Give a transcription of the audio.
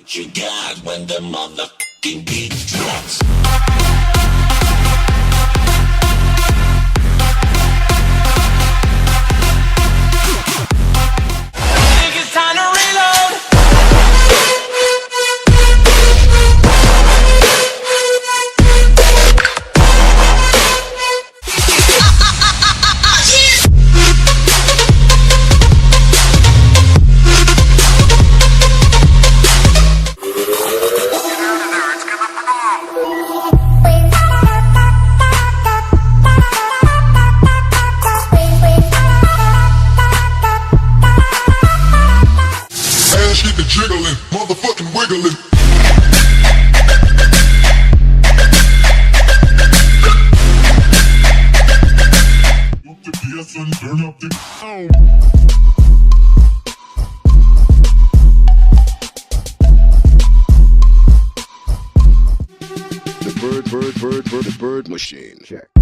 what you got when the motherfucking beat drops. Think it's time to reload. Get the jiggling, motherfucking wiggling. Up the PS and turn up the The bird machine. Check.